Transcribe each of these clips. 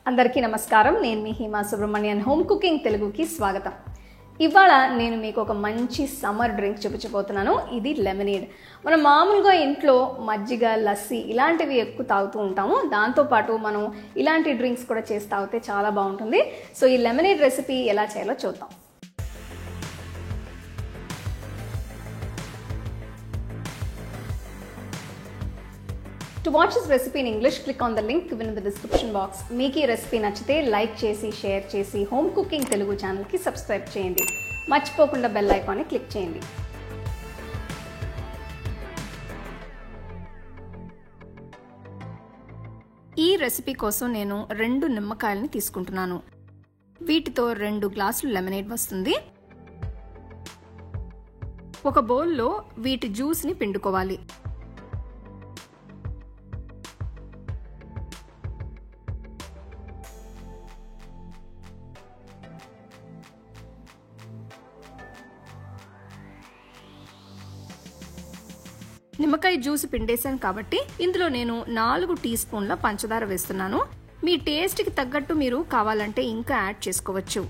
అందరికీ నమస్కారం. నేను మీ హిమా సుబ్రహ్మణ్యన్ హోమ్ కుకింగ్ తెలుగుకి స్వాగతం. ఇవాళ నేను మీకు ఒక మంచి సమ్మర్ డ్రింక్ చూపించబోతున్నాను. ఇది లెమనేడ్. మనం మామూలుగా ఇంట్లో మజ్జిగ, లస్సీ ఇలాంటివి ఎక్కువ తాగుతూ ఉంటాము. దాంతోపాటు మనం ఇలాంటి డ్రింక్స్ కూడా చేసి తాగితే చాలా బాగుంటుంది. సో ఈ లెమనేడ్ రెసిపీ ఎలా చేయాలో చూద్దాం. To watch this recipe in English, click on the link given in the description box. మీకు ఈ రెసిపీ నచ్చితే లైక్ చేసి, షేర్ చేసి హోమ్ కుకింగ్ తెలుగు ఛానల్కి సబ్స్క్రైబ్ చేయండి. మర్చిపోకుండా బెల్ ఐకాన్ని క్లిక్ చేయండి. ఈ రెసిపీ కోసం నేను 2 నిమ్మకాయలని తీసుకుంటున్నాను. వీటితో 2 గ్లాసులు లెమనేడ్ వస్తుంది. ఒక బౌల్లో వీటి జ్యూస్ని పిండుకోవాలి. నిమ్మకాయ జ్యూస్ పిండేశాను కాబట్టి ఇందులో నేను 4 టీ స్పూన్ల పంచదార వేస్తున్నాను. మీ టేస్ట్కి తగ్గట్టు మీరు కావాలంటే ఇంకా యాడ్ చేసుకోవచ్చు.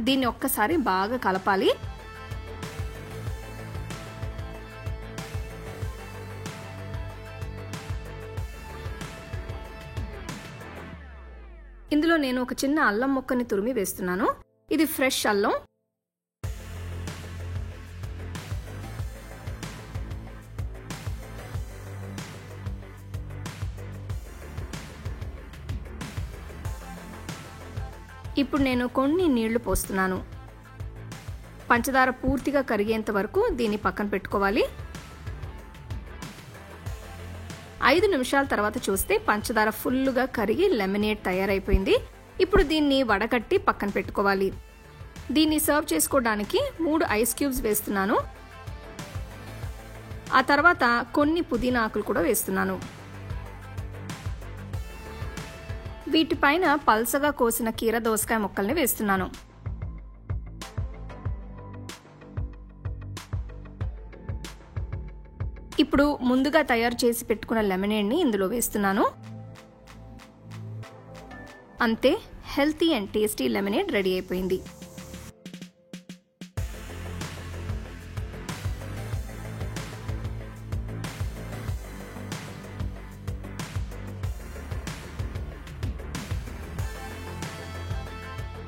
దీన్ని ఒక్కసారి బాగా కలపాలి. ఇందులో నేను ఒక చిన్న అల్లం ముక్కని తురిమి వేస్తున్నాను. ఇది ఫ్రెష్ అల్లం. ఇప్పుడు నేను కొన్ని నీళ్లు పోస్తున్నాను. పంచదార పూర్తిగా కరిగేంత వరకు దీన్ని పక్కన పెట్టుకోవాలి. 5 నిమిషాల తర్వాత చూస్తే పంచదార ఫుల్లుగా కరిగి లెమనేడ్ తయారైపోయింది. ఇప్పుడు దీన్ని వడకట్టి పక్కన పెట్టుకోవాలి. దీన్ని సర్వ్ చేసుకోవడానికి 3 ఐస్ క్యూబ్స్ వేస్తున్నాను. ఆ తర్వాత కొన్ని పుదీనా ఆకులు కూడా వేస్తున్నాను. వీటిపైన పల్సగా కోసిన కీర దోసకాయ ముక్కల్ని వేస్తున్నాను. ఇప్పుడు ముందుగా తయారు చేసి పెట్టుకున్న లెమనేడ్ని ఇందులో వేస్తున్నాను. అంతే, healthy and tasty lemonade ready అయిపోయింది.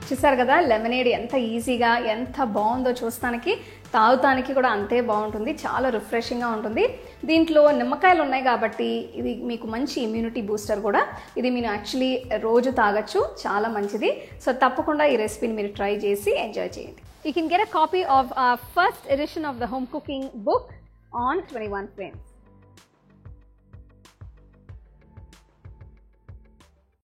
చూసారు కదా, లెమనేడ్ ఎంత ఈజీగా ఎంత బాగుందో చూస్తానికి, తాగుతానికి కూడా అంతే బాగుంటుంది. చాలా రిఫ్రెషింగ్గా ఉంటుంది. దీంట్లో నిమ్మకాయలు ఉన్నాయి కాబట్టి ఇది మీకు మంచి ఇమ్యూనిటీ బూస్టర్ కూడా. ఇది మీరు యాక్చువల్లీ రోజు తాగొచ్చు, చాలా మంచిది. సో తప్పకుండా ఈ రెసిపీని మీరు ట్రై చేసి ఎంజాయ్ చేయండి. You can get a copy of our first edition of the home cooking book on 21 frames.